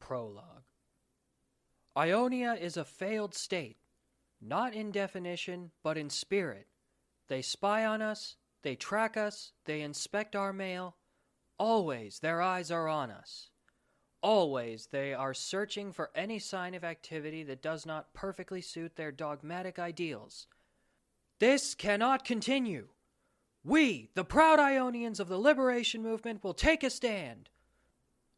Prologue. Ionia is a failed state, not in definition, but in spirit. They spy on us, they track us, they inspect our mail. Always their eyes are on us. Always they are searching for any sign of activity that does not perfectly suit their dogmatic ideals. This cannot continue. We, the proud Ionians of the liberation movement, will take a stand.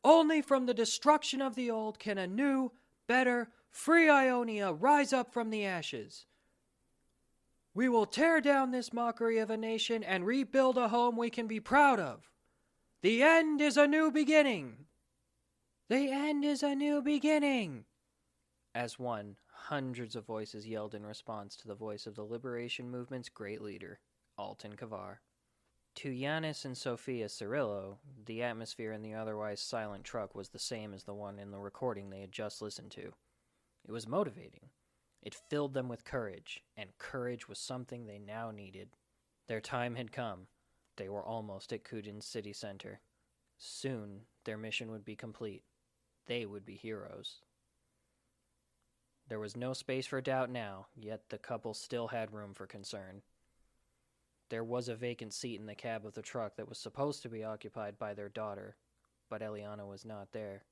Only from the destruction of the old can a new, better, free Ionia rise up from the ashes. We will tear down this mockery of a nation and rebuild a home we can be proud of. The end is a new beginning. The end is a new beginning. As one, hundreds of voices yelled in response to the voice of the liberation movement's great leader, Alton Kavar. To Yiannis and Sophia Cirillo, the atmosphere in the otherwise silent truck was the same as the one in the recording they had just listened to. It was motivating. It filled them with courage, and courage was something they now needed. Their time had come. They were almost at Kudin's city center. Soon, their mission would be complete. They would be heroes. There was no space for doubt now, yet the couple still had room for concern. There was a vacant seat in the cab of the truck that was supposed to be occupied by their daughter, but Eliana was not there.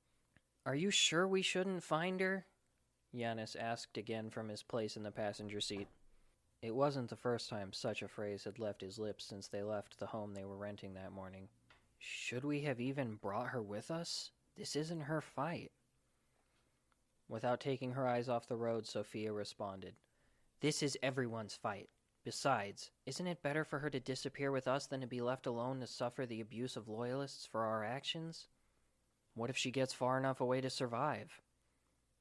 "Are you sure we shouldn't find her?" Yiannis asked again from his place in the passenger seat. It wasn't the first time such a phrase had left his lips since they left the home they were renting that morning. "Should we have even brought her with us? This isn't her fight." Without taking her eyes off the road, Sophia responded, "This is everyone's fight. Besides, isn't it better for her to disappear with us than to be left alone to suffer the abuse of loyalists for our actions? What if she gets far enough away to survive?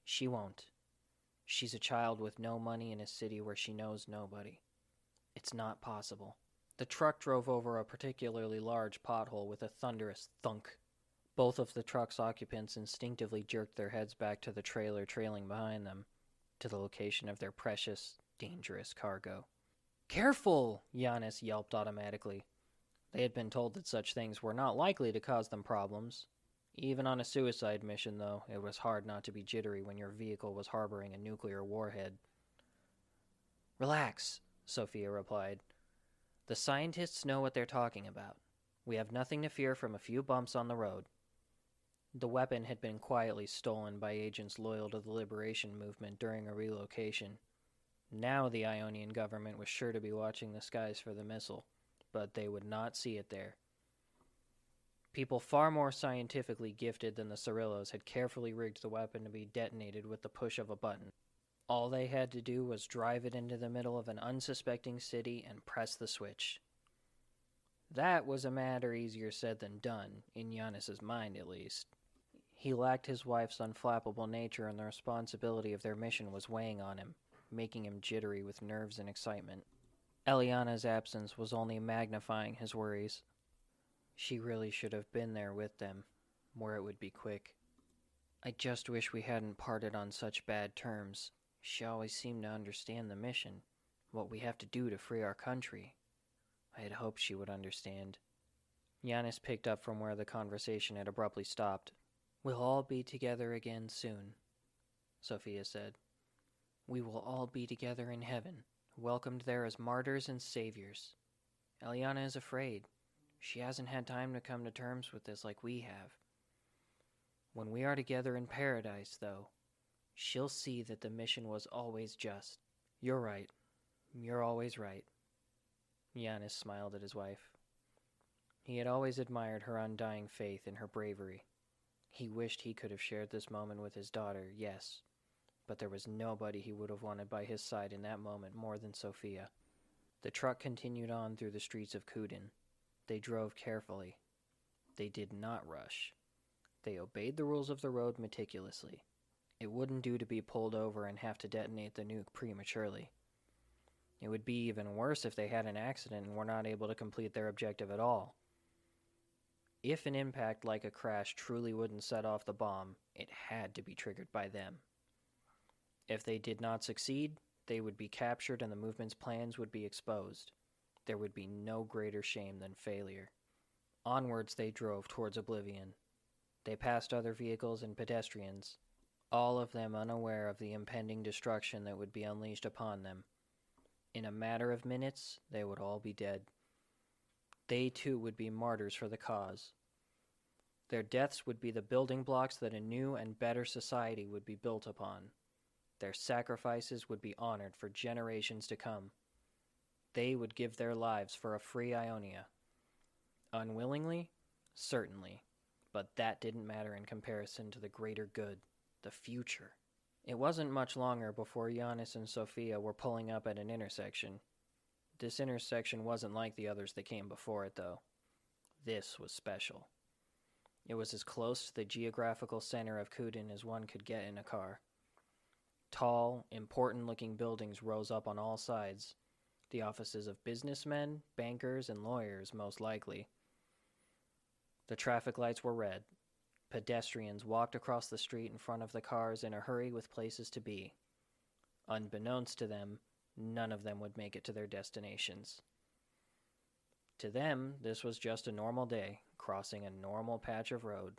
She won't. She's a child with no money in a city where she knows nobody. It's not possible." The truck drove over a particularly large pothole with a thunderous thunk. Both of the truck's occupants instinctively jerked their heads back to the trailer trailing behind them, to the location of their precious, dangerous cargo. "Careful!" Yiannis yelped automatically. They had been told that such things were not likely to cause them problems. Even on a suicide mission, though, it was hard not to be jittery when your vehicle was harboring a nuclear warhead. "Relax," Sophia replied. "The scientists know what they're talking about. We have nothing to fear from a few bumps on the road." The weapon had been quietly stolen by agents loyal to the liberation movement during a relocation. Now the Ionian government was sure to be watching the skies for the missile, but they would not see it there. People far more scientifically gifted than the Cirillos had carefully rigged the weapon to be detonated with the push of a button. All they had to do was drive it into the middle of an unsuspecting city and press the switch. That was a matter easier said than done, in Yiannis' mind at least. He lacked his wife's unflappable nature, and the responsibility of their mission was weighing on him, making him jittery with nerves and excitement. Eliana's absence was only magnifying his worries. She really should have been there with them, where it would be quick. "I just wish we hadn't parted on such bad terms. She always seemed to understand the mission, what we have to do to free our country. I had hoped she would understand." Yiannis picked up from where the conversation had abruptly stopped. "We'll all be together again soon," Sophia said. "We will all be together in heaven, welcomed there as martyrs and saviors. Eliana is afraid. She hasn't had time to come to terms with this like we have. When we are together in paradise, though, she'll see that the mission was always just." "You're right. You're always right." Yiannis smiled at his wife. He had always admired her undying faith and her bravery. He wished he could have shared this moment with his daughter, yes, but there was nobody he would have wanted by his side in that moment more than Sophia. The truck continued on through the streets of Kudin. They drove carefully. They did not rush. They obeyed the rules of the road meticulously. It wouldn't do to be pulled over and have to detonate the nuke prematurely. It would be even worse if they had an accident and were not able to complete their objective at all. If an impact like a crash truly wouldn't set off the bomb, it had to be triggered by them. If they did not succeed, they would be captured and the movement's plans would be exposed. There would be no greater shame than failure. Onwards they drove towards oblivion. They passed other vehicles and pedestrians, all of them unaware of the impending destruction that would be unleashed upon them. In a matter of minutes, they would all be dead. They too would be martyrs for the cause. Their deaths would be the building blocks that a new and better society would be built upon. Their sacrifices would be honored for generations to come. They would give their lives for a free Ionia. Unwillingly? Certainly. But that didn't matter in comparison to the greater good, the future. It wasn't much longer before Yiannis and Sophia were pulling up at an intersection. This intersection wasn't like the others that came before it, though. This was special. It was as close to the geographical center of Coenen as one could get in a car. Tall, important-looking buildings rose up on all sides, the offices of businessmen, bankers, and lawyers, most likely. The traffic lights were red. Pedestrians walked across the street in front of the cars in a hurry with places to be. Unbeknownst to them, none of them would make it to their destinations. To them, this was just a normal day, crossing a normal patch of road.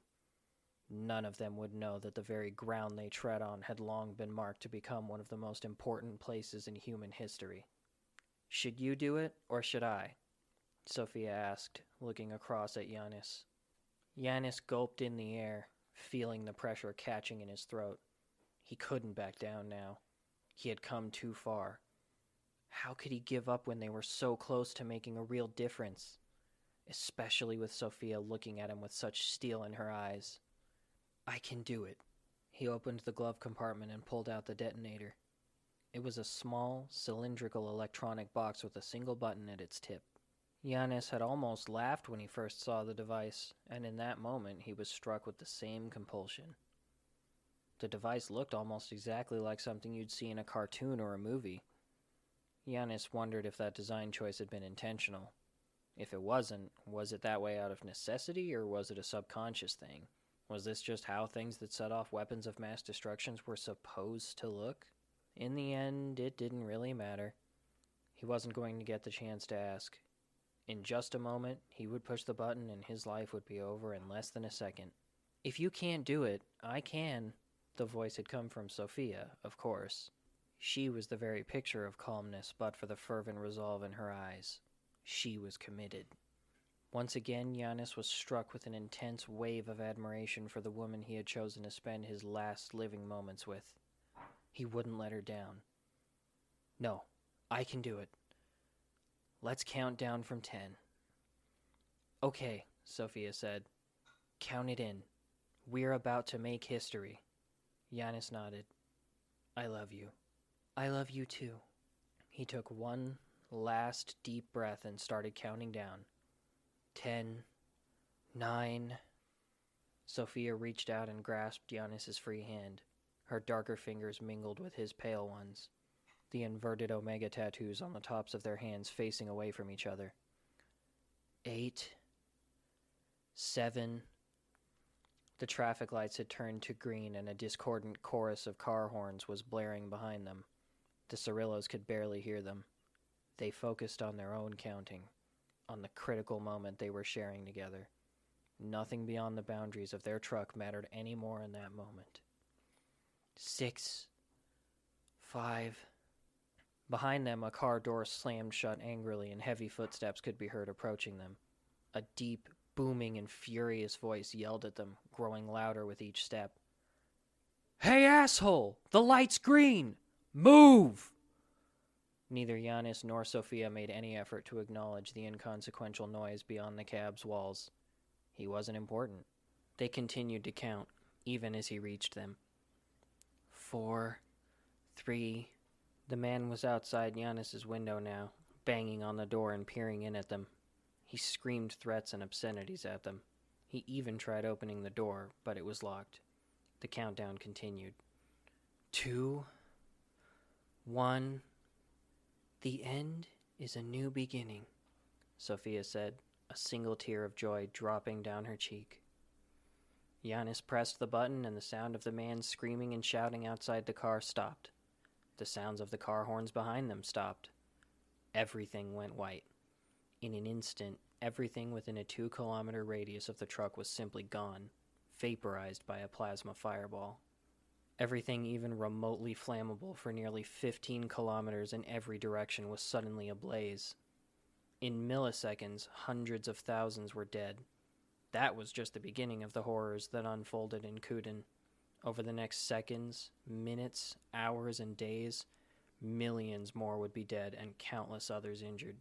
None of them would know that the very ground they tread on had long been marked to become one of the most important places in human history. "Should you do it, or should I?" Sophia asked, looking across at Yiannis. Yiannis gulped in the air, feeling the pressure catching in his throat. He couldn't back down now. He had come too far. How could he give up when they were so close to making a real difference? Especially with Sophia looking at him with such steel in her eyes. "I can do it." He opened the glove compartment and pulled out the detonator. It was a small, cylindrical electronic box with a single button at its tip. Yiannis had almost laughed when he first saw the device, and in that moment he was struck with the same compulsion. The device looked almost exactly like something you'd see in a cartoon or a movie. Yiannis wondered if that design choice had been intentional. If it wasn't, was it that way out of necessity, or was it a subconscious thing? Was this just how things that set off weapons of mass destruction were supposed to look? In the end, it didn't really matter. He wasn't going to get the chance to ask. In just a moment, he would push the button and his life would be over in less than a second. "If you can't do it, I can." The voice had come from Sophia, of course. She was the very picture of calmness, but for the fervent resolve in her eyes. She was committed. Once again, Yiannis was struck with an intense wave of admiration for the woman he had chosen to spend his last living moments with. He wouldn't let her down. "No, I can do it. Let's count down from 10. "Okay," Sophia said. "Count it in. We're about to make history." Yiannis nodded. "I love you." "I love you too." He took one last deep breath and started counting down. 10, 9. Sophia reached out and grasped Yiannis' free hand. Her darker fingers mingled with his pale ones, the inverted omega tattoos on the tops of their hands facing away from each other. 8, 7. The traffic lights had turned to green and a discordant chorus of car horns was blaring behind them. The Cirillos could barely hear them. They focused on their own counting, on the critical moment they were sharing together. Nothing beyond the boundaries of their truck mattered any more in that moment. 6, 5. Behind them, a car door slammed shut angrily and heavy footsteps could be heard approaching them. A deep, booming, and furious voice yelled at them, growing louder with each step. "Hey, asshole! The light's green! Move!" Neither Yiannis nor Sophia made any effort to acknowledge the inconsequential noise beyond the cab's walls. He wasn't important. They continued to count, even as he reached them. 4, 3. The man was outside Yiannis' window now, banging on the door and peering in at them. He screamed threats and obscenities at them. He even tried opening the door, but it was locked. The countdown continued. 2, 1. "The end is a new beginning," Sophia said, a single tear of joy dropping down her cheek. Yiannis pressed the button and the sound of the man screaming and shouting outside the car stopped. The sounds of the car horns behind them stopped. Everything went white. In an instant, everything within a 2-kilometer radius of the truck was simply gone, vaporized by a plasma fireball. Everything even remotely flammable for nearly 15 kilometers in every direction was suddenly ablaze. In milliseconds, hundreds of thousands were dead. That was just the beginning of the horrors that unfolded in Coeden. Over the next seconds, minutes, hours, and days, millions more would be dead and countless others injured.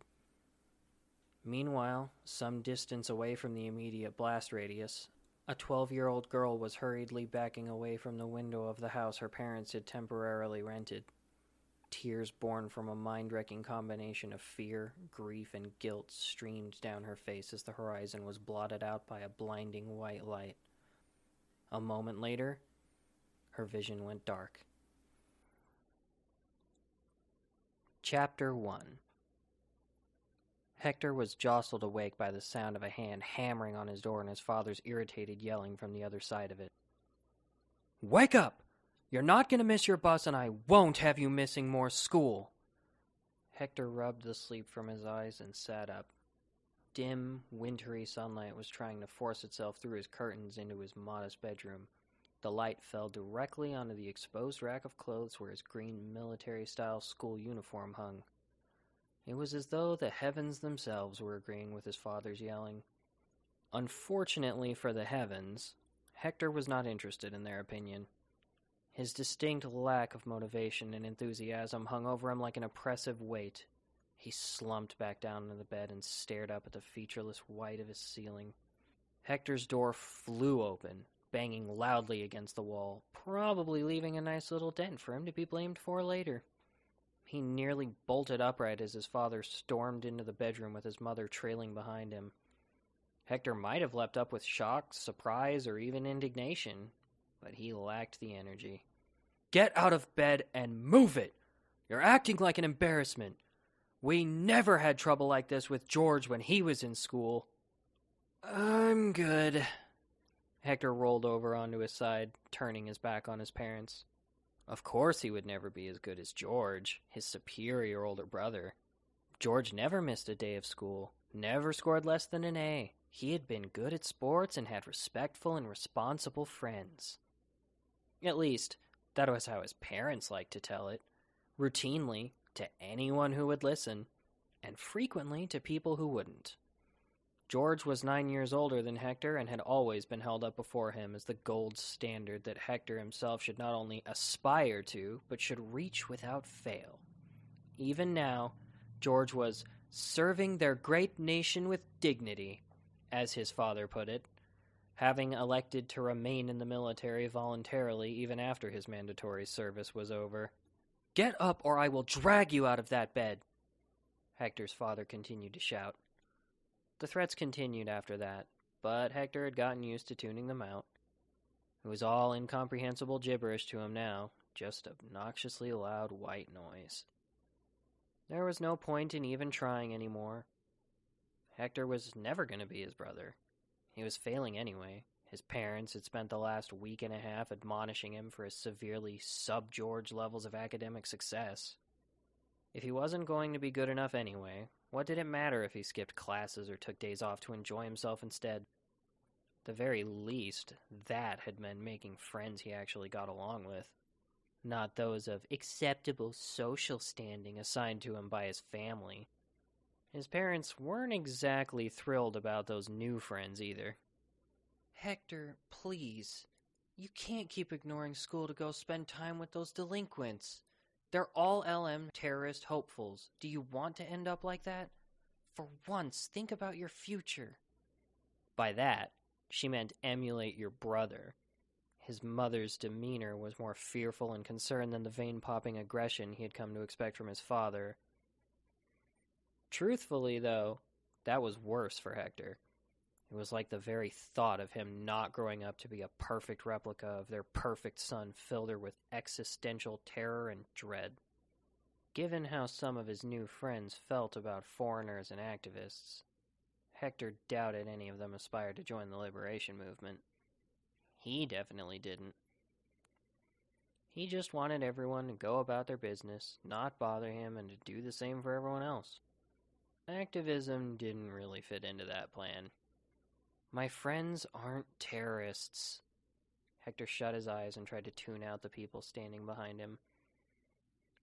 Meanwhile, some distance away from the immediate blast radius, a 12-year-old girl was hurriedly backing away from the window of the house her parents had temporarily rented. Tears born from a mind-wrecking combination of fear, grief, and guilt streamed down her face as the horizon was blotted out by a blinding white light. A moment later, her vision went dark. Chapter 1. Hector was jostled awake by the sound of a hand hammering on his door and his father's irritated yelling from the other side of it. "Wake up! You're not going to miss your bus, and I won't have you missing more school." Hector rubbed the sleep from his eyes and sat up. Dim, wintry sunlight was trying to force itself through his curtains into his modest bedroom. The light fell directly onto the exposed rack of clothes where his green military-style school uniform hung. It was as though the heavens themselves were agreeing with his father's yelling. Unfortunately for the heavens, Hector was not interested in their opinion. His distinct lack of motivation and enthusiasm hung over him like an oppressive weight. He slumped back down into the bed and stared up at the featureless white of his ceiling. Hector's door flew open, banging loudly against the wall, probably leaving a nice little dent for him to be blamed for later. He nearly bolted upright as his father stormed into the bedroom with his mother trailing behind him. Hector might have leapt up with shock, surprise, or even indignation, but he lacked the energy. "Get out of bed and move it! You're acting like an embarrassment. We never had trouble like this with George when he was in school." "I'm good." Hector rolled over onto his side, turning his back on his parents. Of course he would never be as good as George, his superior older brother. George never missed a day of school, never scored less than an A. He had been good at sports and had respectful and responsible friends. At least, that was how his parents liked to tell it, routinely to anyone who would listen, and frequently to people who wouldn't. George was 9 years older than Hector and had always been held up before him as the gold standard that Hector himself should not only aspire to, but should reach without fail. Even now, George was serving their great nation with dignity, as his father put it, having elected to remain in the military voluntarily even after his mandatory service was over. "Get up or I will drag you out of that bed," Hector's father continued to shout. The threats continued after that, but Hector had gotten used to tuning them out. It was all incomprehensible gibberish to him now, just obnoxiously loud white noise. There was no point in even trying anymore. Hector was never going to be his brother. He was failing anyway. His parents had spent the last week and a half admonishing him for his severely sub-George levels of academic success. If he wasn't going to be good enough anyway, what did it matter if he skipped classes or took days off to enjoy himself instead? At the very least, that had meant making friends he actually got along with, not those of acceptable social standing assigned to him by his family. His parents weren't exactly thrilled about those new friends either. "Hector, please. You can't keep ignoring school to go spend time with those delinquents. They're all LM terrorist hopefuls. Do you want to end up like that? For once, think about your future." By that, she meant emulate your brother. His mother's demeanor was more fearful and concerned than the vein-popping aggression he had come to expect from his father. Truthfully, though, that was worse for Hector. It was like the very thought of him not growing up to be a perfect replica of their perfect son filled her with existential terror and dread. Given how some of his new friends felt about foreigners and activists, Hector doubted any of them aspired to join the liberation movement. He definitely didn't. He just wanted everyone to go about their business, not bother him, and to do the same for everyone else. Activism didn't really fit into that plan. "My friends aren't terrorists," Hector shut his eyes and tried to tune out the people standing behind him.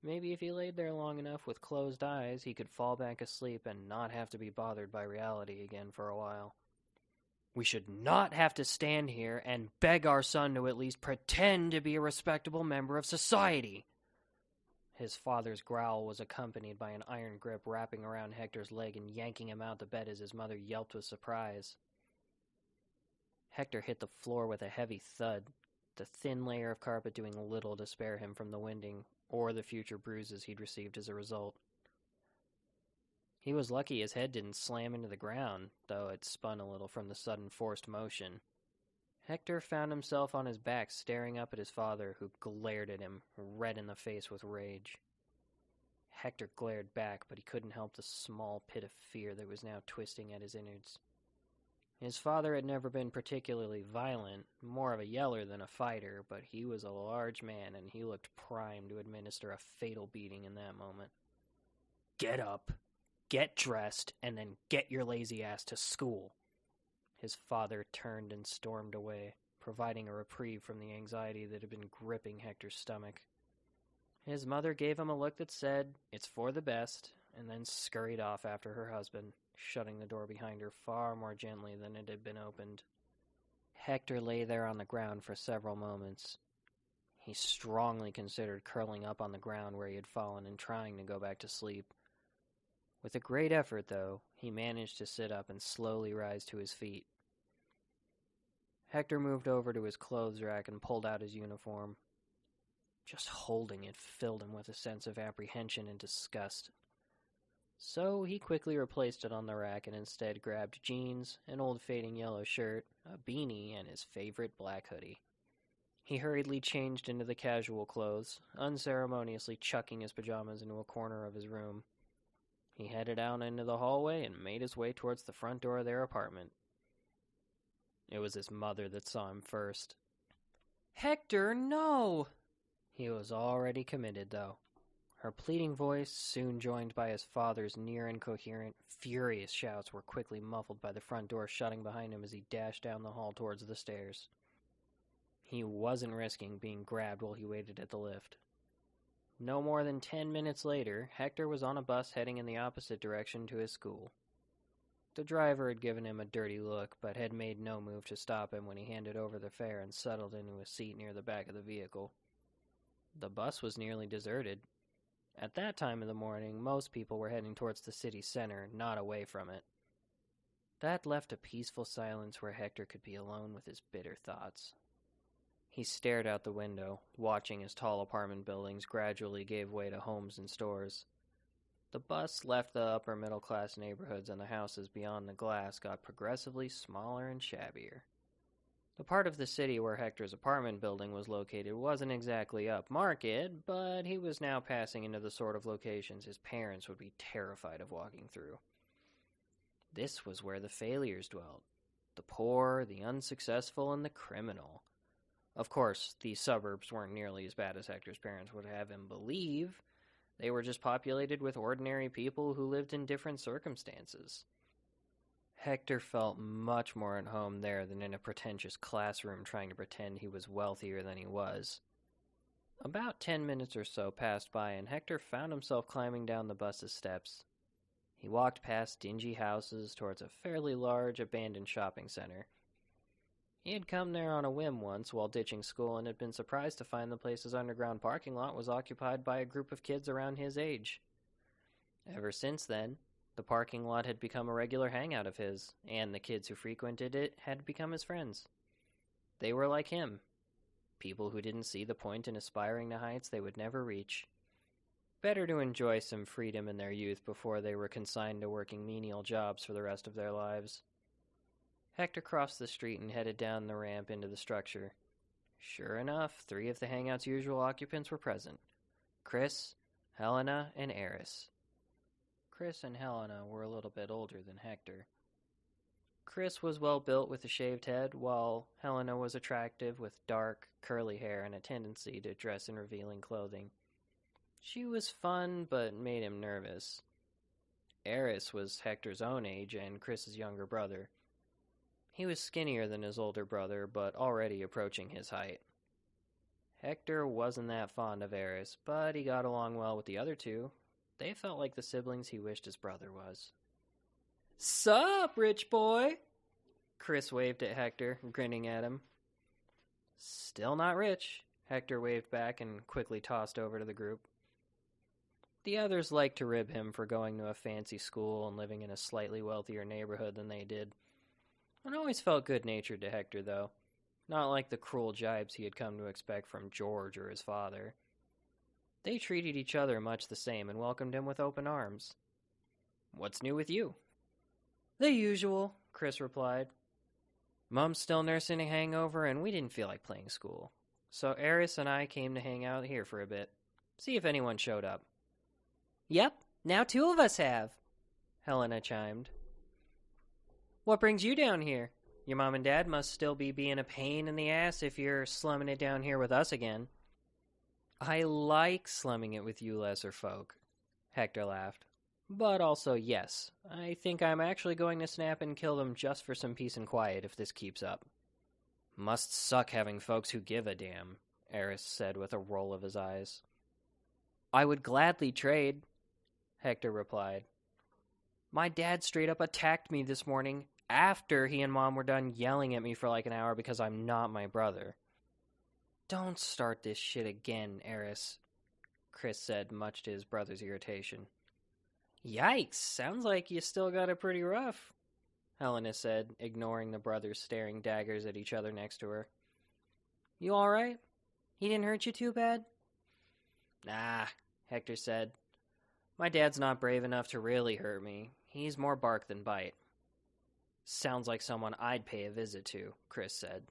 Maybe if he laid there long enough with closed eyes, he could fall back asleep and not have to be bothered by reality again for a while. We should not have to stand here and beg our son to at least pretend to be a respectable member of society. His father's growl was accompanied by an iron grip wrapping around Hector's leg and yanking him out the bed as his mother yelped with surprise. Hector hit the floor with a heavy thud, the thin layer of carpet doing little to spare him from the winding or the future bruises he'd received as a result. He was lucky his head didn't slam into the ground, though it spun a little from the sudden forced motion. Hector found himself on his back staring up at his father, who glared at him, red in the face with rage. Hector glared back, but he couldn't help the small pit of fear that was now twisting at his innards. His father had never been particularly violent, more of a yeller than a fighter, but he was a large man, and he looked primed to administer a fatal beating in that moment. Get up, get dressed, and then get your lazy ass to school. His father turned and stormed away, providing a reprieve from the anxiety that had been gripping Hector's stomach. His mother gave him a look that said, "It's for the best," and then scurried off after her husband, shutting the door behind her far more gently than it had been opened. Hector lay there on the ground for several moments. He strongly considered curling up on the ground where he had fallen and trying to go back to sleep. With a great effort, though, he managed to sit up and slowly rise to his feet. Hector moved over to his clothes rack and pulled out his uniform. Just holding it filled him with a sense of apprehension and disgust. So he quickly replaced it on the rack and instead grabbed jeans, an old fading yellow shirt, a beanie, and his favorite black hoodie. He hurriedly changed into the casual clothes, unceremoniously chucking his pajamas into a corner of his room. He headed out into the hallway and made his way towards the front door of their apartment. It was his mother that saw him first. "Hector, no!" He was already committed, though. Her pleading voice, soon joined by his father's near-incoherent, furious shouts, were quickly muffled by the front door shutting behind him as he dashed down the hall towards the stairs. He wasn't risking being grabbed while he waited at the lift. No more than 10 minutes later, Hector was on a bus heading in the opposite direction to his school. The driver had given him a dirty look, but had made no move to stop him when he handed over the fare and settled into a seat near the back of the vehicle. The bus was nearly deserted. At that time of the morning, most people were heading towards the city center, not away from it. That left a peaceful silence where Hector could be alone with his bitter thoughts. He stared out the window, watching as tall apartment buildings gradually gave way to homes and stores. The bus left the upper-middle-class neighborhoods, and the houses beyond the glass got progressively smaller and shabbier. The part of the city where Hector's apartment building was located wasn't exactly upmarket, but he was now passing into the sort of locations his parents would be terrified of walking through. This was where the failures dwelt. The poor, the unsuccessful, and the criminal. Of course, these suburbs weren't nearly as bad as Hector's parents would have him believe. They were just populated with ordinary people who lived in different circumstances. Hector felt much more at home there than in a pretentious classroom trying to pretend he was wealthier than he was. About 10 minutes or so passed by, and Hector found himself climbing down the bus's steps. He walked past dingy houses towards a fairly large abandoned shopping center. He had come there on a whim once while ditching school and had been surprised to find the place's underground parking lot was occupied by a group of kids around his age. Ever since then, the parking lot had become a regular hangout of his, and the kids who frequented it had become his friends. They were like him, people who didn't see the point in aspiring to heights they would never reach. Better to enjoy some freedom in their youth before they were consigned to working menial jobs for the rest of their lives. Hector crossed the street and headed down the ramp into the structure. Sure enough, 3 of the hangout's usual occupants were present: Chris, Helena, and Eris. Chris and Helena were a little bit older than Hector. Chris was well built with a shaved head, while Helena was attractive with dark, curly hair and a tendency to dress in revealing clothing. She was fun, but made him nervous. Eris was Hector's own age and Chris's younger brother. He was skinnier than his older brother, but already approaching his height. Hector wasn't that fond of Eris, but he got along well with the other two. They felt like the siblings he wished his brother was. "Sup, rich boy?" Chris waved at Hector, grinning at him. "Still not rich," Hector waved back and quickly tossed over to the group. The others liked to rib him for going to a fancy school and living in a slightly wealthier neighborhood than they did. It always felt good-natured to Hector, though. Not like the cruel jibes he had come to expect from George or his father. They treated each other much the same and welcomed him with open arms. "What's new with you?" "The usual," Chris replied. "Mom's still nursing a hangover, and we didn't feel like playing school. So Eris and I came to hang out here for a bit. See if anyone showed up." "Yep, now 2 of us have," Helena chimed. "What brings you down here? Your mom and dad must still be being a pain in the ass if you're slumming it down here with us again." "I like slumming it with you lesser folk," Hector laughed. "But also, yes, I think I'm actually going to snap and kill them just for some peace and quiet if this keeps up." "Must suck having folks who give a damn," Eris said with a roll of his eyes. "I would gladly trade," Hector replied. "My dad straight up attacked me this morning after he and Mom were done yelling at me for like an hour because I'm not my brother." "Don't start this shit again, Eris," Chris said, much to his brother's irritation. "Yikes, sounds like you still got it pretty rough," Helena said, ignoring the brothers staring daggers at each other next to her. "You alright? He didn't hurt you too bad?" "Nah," Hector said. "My dad's not brave enough to really hurt me. He's more bark than bite." "Sounds like someone I'd pay a visit to," Chris said.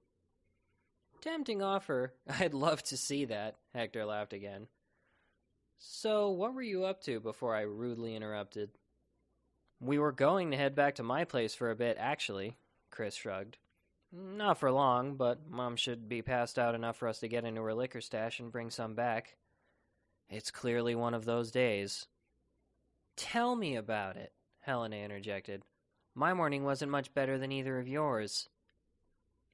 "Tempting offer. I'd love to see that," Hector laughed again. "So, what were you up to before I rudely interrupted?" "We were going to head back to my place for a bit, actually," Chris shrugged. "Not for long, but Mom should be passed out enough for us to get into her liquor stash and bring some back. It's clearly one of those days." "Tell me about it," Helena interjected. "My morning wasn't much better than either of yours."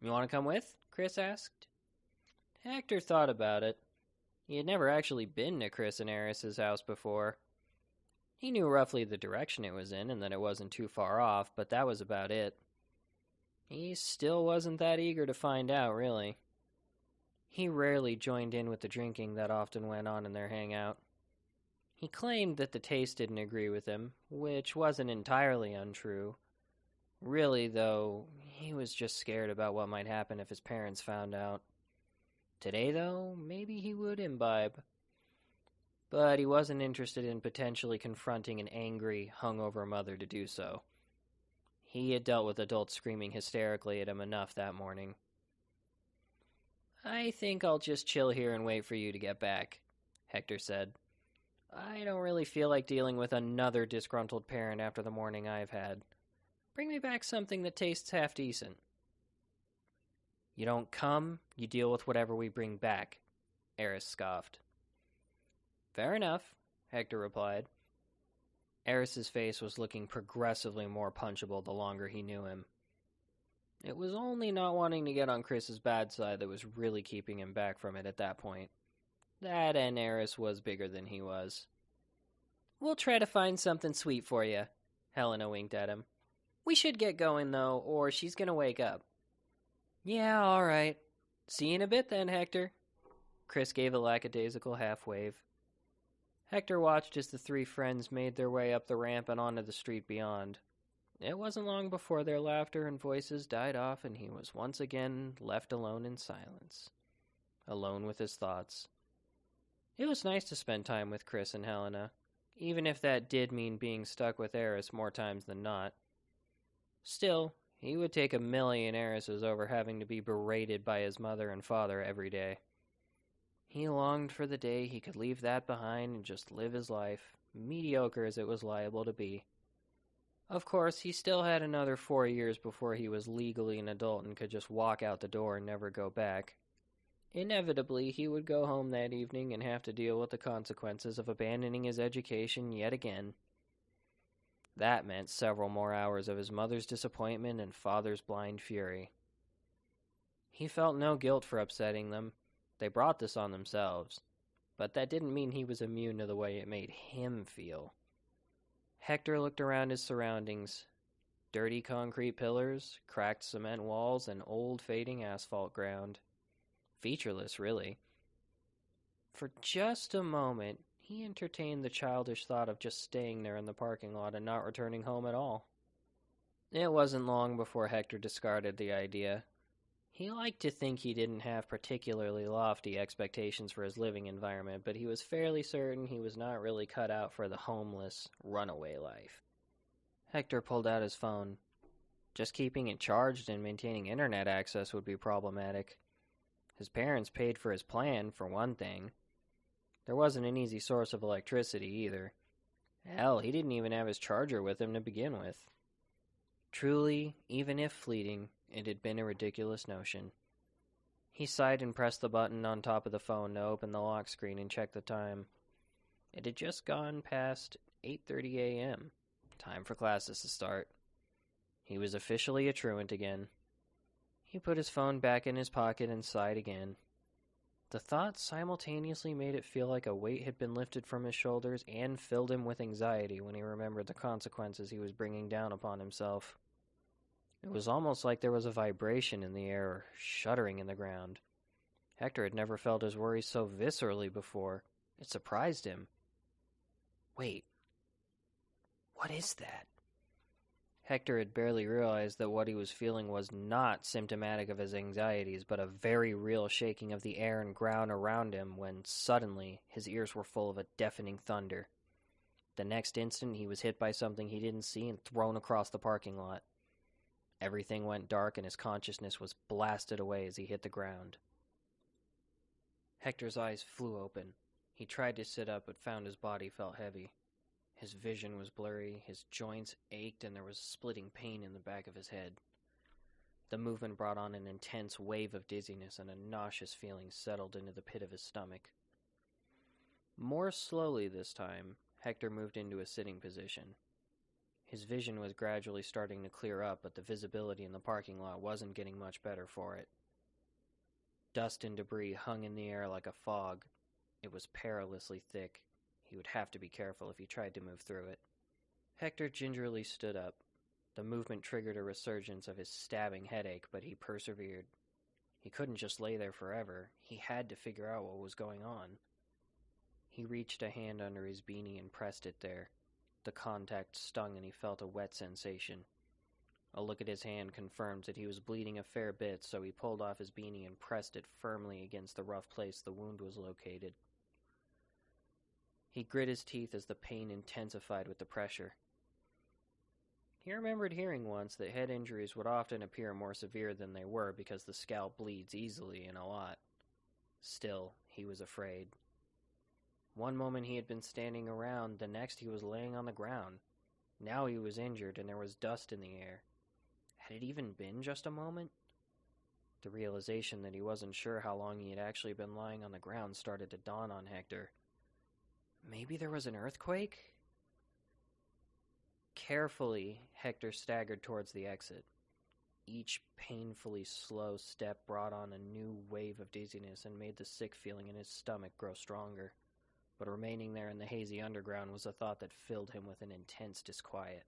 "You want to come with?" Chris asked. Hector thought about it. He had never actually been to Chris and Eris's house before. He knew roughly the direction it was in and that it wasn't too far off, but that was about it. He still wasn't that eager to find out, really. He rarely joined in with the drinking that often went on in their hangout. He claimed that the taste didn't agree with him, which wasn't entirely untrue. Really, though, he was just scared about what might happen if his parents found out. Today, though, maybe he would imbibe. But he wasn't interested in potentially confronting an angry, hungover mother to do so. He had dealt with adults screaming hysterically at him enough that morning. "I think I'll just chill here and wait for you to get back," Hector said. "I don't really feel like dealing with another disgruntled parent after the morning I've had. Bring me back something that tastes half decent." "You don't come, you deal with whatever we bring back," Eris scoffed. "Fair enough," Hector replied. Eris's face was looking progressively more punchable the longer he knew him. It was only not wanting to get on Chris's bad side that was really keeping him back from it at that point. That and Eris was bigger than he was. "We'll try to find something sweet for you," Helena winked at him. "We should get going, though, or she's gonna wake up." "Yeah, all right. See you in a bit then, Hector." Chris gave a lackadaisical half-wave. Hector watched as the 3 friends made their way up the ramp and onto the street beyond. It wasn't long before their laughter and voices died off and he was once again left alone in silence. Alone with his thoughts. It was nice to spend time with Chris and Helena, even if that did mean being stuck with Eris more times than not. Still, he would take a million Erises over having to be berated by his mother and father every day. He longed for the day he could leave that behind and just live his life, mediocre as it was liable to be. Of course, he still had another 4 years before he was legally an adult and could just walk out the door and never go back. Inevitably, he would go home that evening and have to deal with the consequences of abandoning his education yet again. That meant several more hours of his mother's disappointment and father's blind fury. He felt no guilt for upsetting them. They brought this on themselves. But that didn't mean he was immune to the way it made him feel. Hector looked around his surroundings. Dirty concrete pillars, cracked cement walls, and old fading asphalt ground. Featureless, really. For just a moment, he entertained the childish thought of just staying there in the parking lot and not returning home at all. It wasn't long before Hector discarded the idea. He liked to think he didn't have particularly lofty expectations for his living environment, but he was fairly certain he was not really cut out for the homeless, runaway life. Hector pulled out his phone. Just keeping it charged and maintaining internet access would be problematic. His parents paid for his plan, for one thing. There wasn't an easy source of electricity either. Hell, he didn't even have his charger with him to begin with. Truly, even if fleeting, it had been a ridiculous notion. He sighed and pressed the button on top of the phone to open the lock screen and check the time. It had just gone past 8:30 a.m. Time for classes to start. He was officially a truant again. He put his phone back in his pocket and sighed again. The thought simultaneously made it feel like a weight had been lifted from his shoulders and filled him with anxiety when he remembered the consequences he was bringing down upon himself. It was almost like there was a vibration in the air or shuddering in the ground. Hector had never felt his worries so viscerally before. It surprised him. Wait. What is that? Hector had barely realized that what he was feeling was not symptomatic of his anxieties, but a very real shaking of the air and ground around him when, suddenly, his ears were full of a deafening thunder. The next instant, he was hit by something he didn't see and thrown across the parking lot. Everything went dark and his consciousness was blasted away as he hit the ground. Hector's eyes flew open. He tried to sit up but found his body felt heavy. His vision was blurry, his joints ached, and there was splitting pain in the back of his head. The movement brought on an intense wave of dizziness, and a nauseous feeling settled into the pit of his stomach. More slowly this time, Hector moved into a sitting position. His vision was gradually starting to clear up, but the visibility in the parking lot wasn't getting much better for it. Dust and debris hung in the air like a fog. It was perilously thick. He would have to be careful if he tried to move through it. Hector gingerly stood up. The movement triggered a resurgence of his stabbing headache, but he persevered. He couldn't just lay there forever. He had to figure out what was going on. He reached a hand under his beanie and pressed it there. The contact stung and he felt a wet sensation. A look at his hand confirmed that he was bleeding a fair bit, so he pulled off his beanie and pressed it firmly against the rough place the wound was located. He grit his teeth as the pain intensified with the pressure. He remembered hearing once that head injuries would often appear more severe than they were because the scalp bleeds easily and a lot. Still, he was afraid. One moment he had been standing around, the next he was laying on the ground. Now he was injured and there was dust in the air. Had it even been just a moment? The realization that he wasn't sure how long he had actually been lying on the ground started to dawn on Hector. Maybe there was an earthquake? Carefully, Hector staggered towards the exit. Each painfully slow step brought on a new wave of dizziness and made the sick feeling in his stomach grow stronger. But remaining there in the hazy underground was a thought that filled him with an intense disquiet.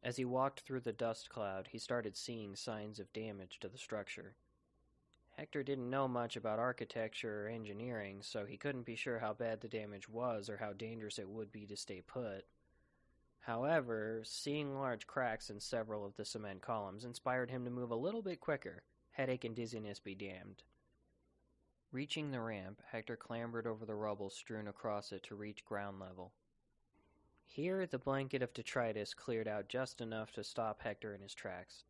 As he walked through the dust cloud, he started seeing signs of damage to the structure. Hector didn't know much about architecture or engineering, so he couldn't be sure how bad the damage was or how dangerous it would be to stay put. However, seeing large cracks in several of the cement columns inspired him to move a little bit quicker, headache and dizziness be damned. Reaching the ramp, Hector clambered over the rubble strewn across it to reach ground level. Here, the blanket of detritus cleared out just enough to stop Hector in his tracks.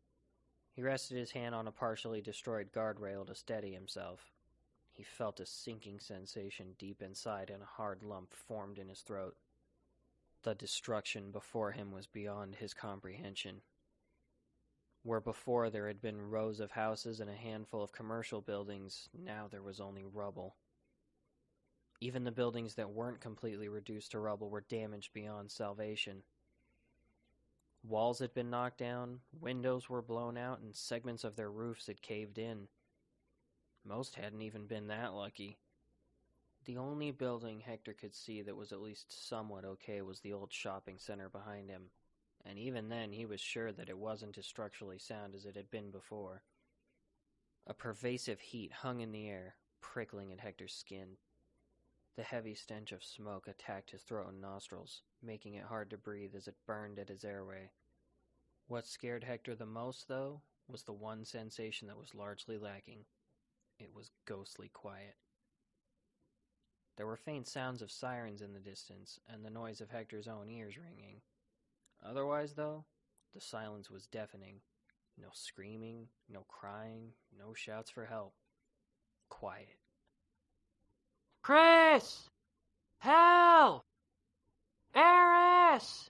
He rested his hand on a partially destroyed guardrail to steady himself. He felt a sinking sensation deep inside and a hard lump formed in his throat. The destruction before him was beyond his comprehension. Where before there had been rows of houses and a handful of commercial buildings, now there was only rubble. Even the buildings that weren't completely reduced to rubble were damaged beyond salvation. Walls had been knocked down, windows were blown out, and segments of their roofs had caved in. Most hadn't even been that lucky. The only building Hector could see that was at least somewhat okay was the old shopping center behind him, and even then he was sure that it wasn't as structurally sound as it had been before. A pervasive heat hung in the air, prickling at Hector's skin. The heavy stench of smoke attacked his throat and nostrils, making it hard to breathe as it burned at his airway. What scared Hector the most, though, was the one sensation that was largely lacking. It was ghostly quiet. There were faint sounds of sirens in the distance, and the noise of Hector's own ears ringing. Otherwise, though, the silence was deafening. No screaming, no crying, no shouts for help. Quiet. Chris! Help! Eris!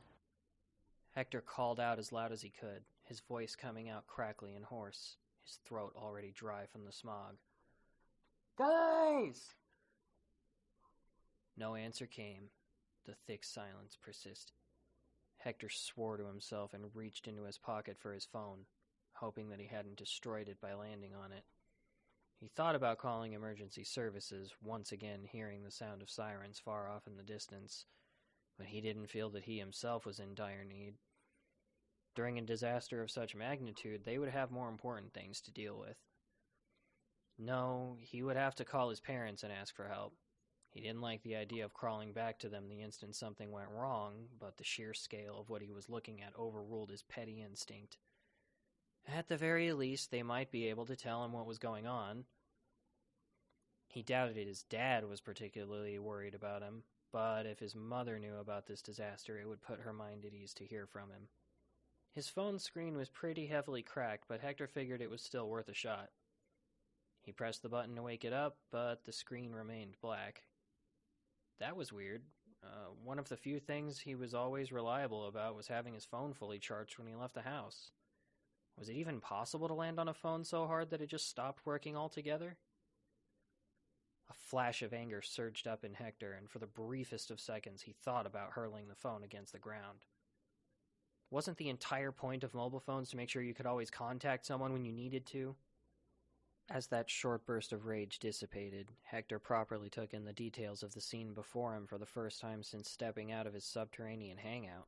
Hector called out as loud as he could, his voice coming out crackly and hoarse, his throat already dry from the smog. Guys! No answer came. The thick silence persisted. Hector swore to himself and reached into his pocket for his phone, hoping that he hadn't destroyed it by landing on it. He thought about calling emergency services, once again hearing the sound of sirens far off in the distance, but he didn't feel that he himself was in dire need. During a disaster of such magnitude, they would have more important things to deal with. No, he would have to call his parents and ask for help. He didn't like the idea of crawling back to them the instant something went wrong, but the sheer scale of what he was looking at overruled his petty instinct. At the very least, they might be able to tell him what was going on. He doubted his dad was particularly worried about him, but if his mother knew about this disaster, it would put her mind at ease to hear from him. His phone screen was pretty heavily cracked, but Hector figured it was still worth a shot. He pressed the button to wake it up, but the screen remained black. That was weird. One of the few things he was always reliable about was having his phone fully charged when he left the house. Was it even possible to land on a phone so hard that it just stopped working altogether? A flash of anger surged up in Hector, and for the briefest of seconds he thought about hurling the phone against the ground. Wasn't the entire point of mobile phones to make sure you could always contact someone when you needed to? As that short burst of rage dissipated, Hector properly took in the details of the scene before him for the first time since stepping out of his subterranean hangout.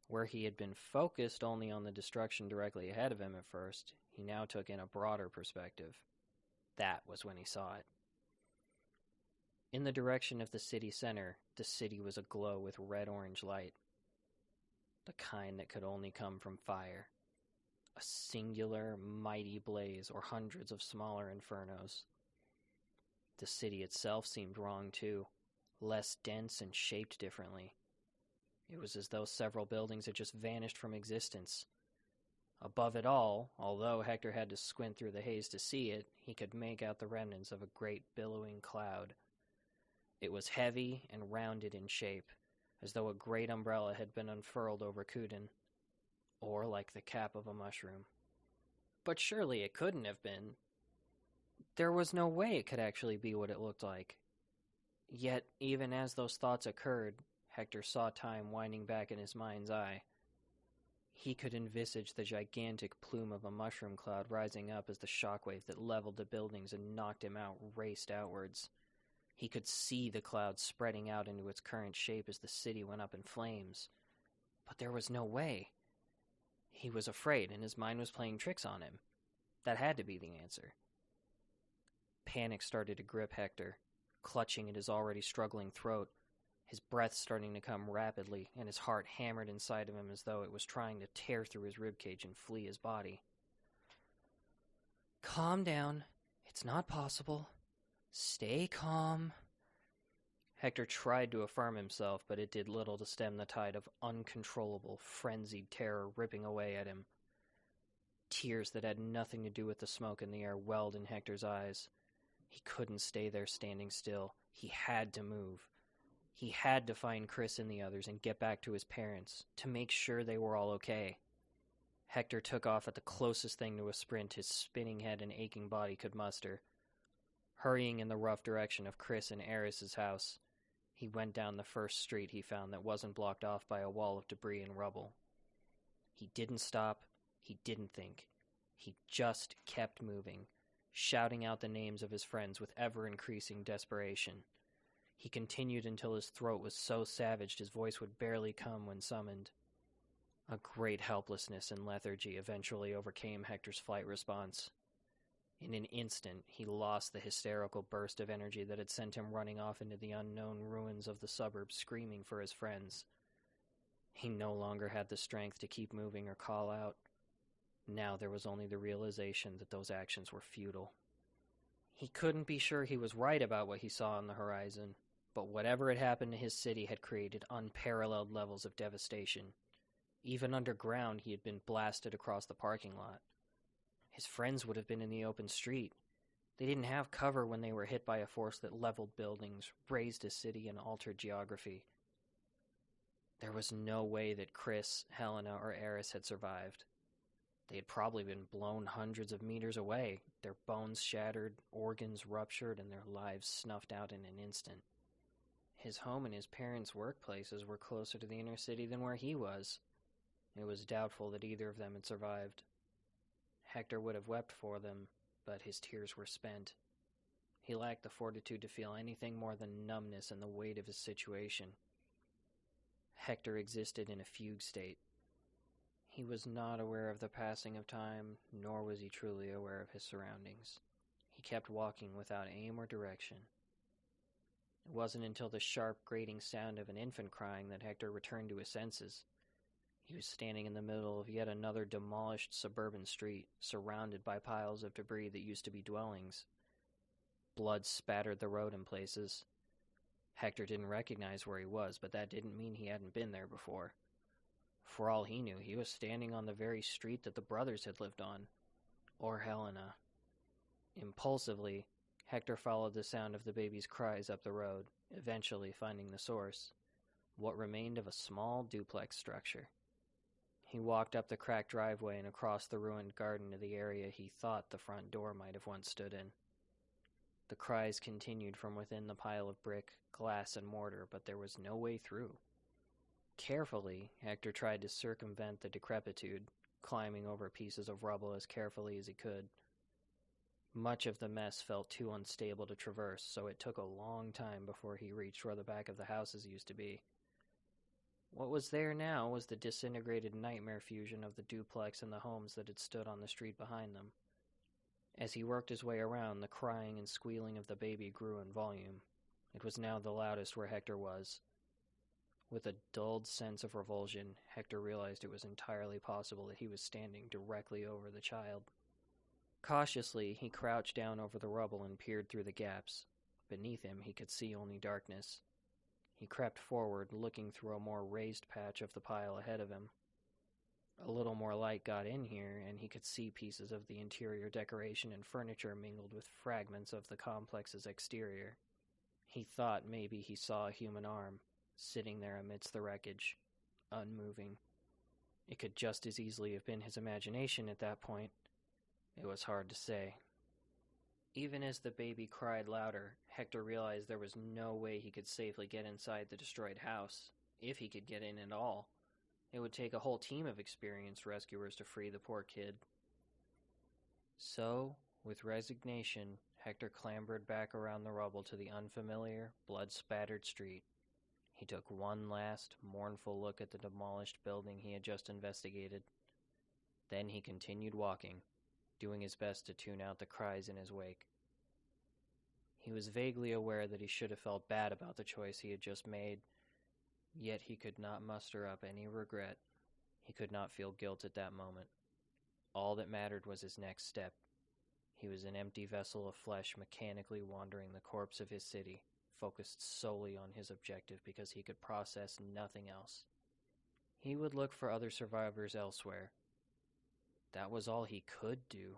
Where he had been focused only on the destruction directly ahead of him at first, he now took in a broader perspective. That was when he saw it. In the direction of the city center, the city was aglow with red-orange light. The kind that could only come from fire. A singular, mighty blaze, or hundreds of smaller infernos. The city itself seemed wrong, too, less dense and shaped differently. It was as though several buildings had just vanished from existence. Above it all, although Hector had to squint through the haze to see it, he could make out the remnants of a great billowing cloud. It was heavy and rounded in shape, as though a great umbrella had been unfurled over Coeden. Or like the cap of a mushroom. But surely it couldn't have been. There was no way it could actually be what it looked like. Yet, even as those thoughts occurred, Hector saw time winding back in his mind's eye. He could envisage the gigantic plume of a mushroom cloud rising up as the shockwave that leveled the buildings and knocked him out raced outwards. He could see the cloud spreading out into its current shape as the city went up in flames. But there was no way. He was afraid, and his mind was playing tricks on him. That had to be the answer. Panic started to grip Hector, clutching at his already struggling throat, his breath starting to come rapidly, and his heart hammered inside of him as though it was trying to tear through his ribcage and flee his body. Calm down. It's not possible. Stay calm. Hector tried to affirm himself, but it did little to stem the tide of uncontrollable, frenzied terror ripping away at him. Tears that had nothing to do with the smoke in the air welled in Hector's eyes. He couldn't stay there standing still. He had to move. He had to find Chris and the others and get back to his parents, to make sure they were all okay. Hector took off at the closest thing to a sprint his spinning head and aching body could muster. Hurrying in the rough direction of Chris and Eris's house, he went down the first street he found that wasn't blocked off by a wall of debris and rubble. He didn't stop. He didn't think. He just kept moving, shouting out the names of his friends with ever-increasing desperation. He continued until his throat was so savaged his voice would barely come when summoned. A great helplessness and lethargy eventually overcame Hector's flight response. In an instant, he lost the hysterical burst of energy that had sent him running off into the unknown ruins of the suburbs screaming for his friends. He no longer had the strength to keep moving or call out. Now there was only the realization that those actions were futile. He couldn't be sure he was right about what he saw on the horizon, but whatever had happened to his city had created unparalleled levels of devastation. Even underground, he had been blasted across the parking lot. His friends would have been in the open street. They didn't have cover when they were hit by a force that leveled buildings, razed a city, and altered geography. There was no way that Chris, Helena, or Eris had survived. They had probably been blown hundreds of meters away, their bones shattered, organs ruptured, and their lives snuffed out in an instant. His home and his parents' workplaces were closer to the inner city than where he was. It was doubtful that either of them had survived. Hector would have wept for them, but his tears were spent. He lacked the fortitude to feel anything more than numbness and the weight of his situation. Hector existed in a fugue state. He was not aware of the passing of time, nor was he truly aware of his surroundings. He kept walking without aim or direction. It wasn't until the sharp, grating sound of an infant crying that Hector returned to his senses. He was standing in the middle of yet another demolished suburban street, surrounded by piles of debris that used to be dwellings. Blood spattered the road in places. Hector didn't recognize where he was, but that didn't mean he hadn't been there before. For all he knew, he was standing on the very street that the brothers had lived on. Or Helena. Impulsively, Hector followed the sound of the baby's cries up the road, eventually finding the source, what remained of a small duplex structure. He walked up the cracked driveway and across the ruined garden to the area he thought the front door might have once stood in. The cries continued from within the pile of brick, glass, and mortar, but there was no way through. Carefully, Hector tried to circumvent the decrepitude, climbing over pieces of rubble as carefully as he could. Much of the mess felt too unstable to traverse, so it took a long time before he reached where the back of the houses used to be. What was there now was the disintegrated nightmare fusion of the duplex and the homes that had stood on the street behind them. As he worked his way around, the crying and squealing of the baby grew in volume. It was now the loudest where Hector was. With a dulled sense of revulsion, Hector realized it was entirely possible that he was standing directly over the child. Cautiously, he crouched down over the rubble and peered through the gaps. Beneath him, he could see only darkness. He crept forward, looking through a more raised patch of the pile ahead of him. A little more light got in here, and he could see pieces of the interior decoration and furniture mingled with fragments of the complex's exterior. He thought maybe he saw a human arm, sitting there amidst the wreckage, unmoving. It could just as easily have been his imagination at that point. It was hard to say. Even as the baby cried louder, Hector realized there was no way he could safely get inside the destroyed house, if he could get in at all. It would take a whole team of experienced rescuers to free the poor kid. So, with resignation, Hector clambered back around the rubble to the unfamiliar, blood-spattered street. He took one last, mournful look at the demolished building he had just investigated. Then he continued walking, doing his best to tune out the cries in his wake. He was vaguely aware that he should have felt bad about the choice he had just made, yet he could not muster up any regret. He could not feel guilt at that moment. All that mattered was his next step. He was an empty vessel of flesh mechanically wandering the corpse of his city, focused solely on his objective because he could process nothing else. He would look for other survivors elsewhere. That was all he could do.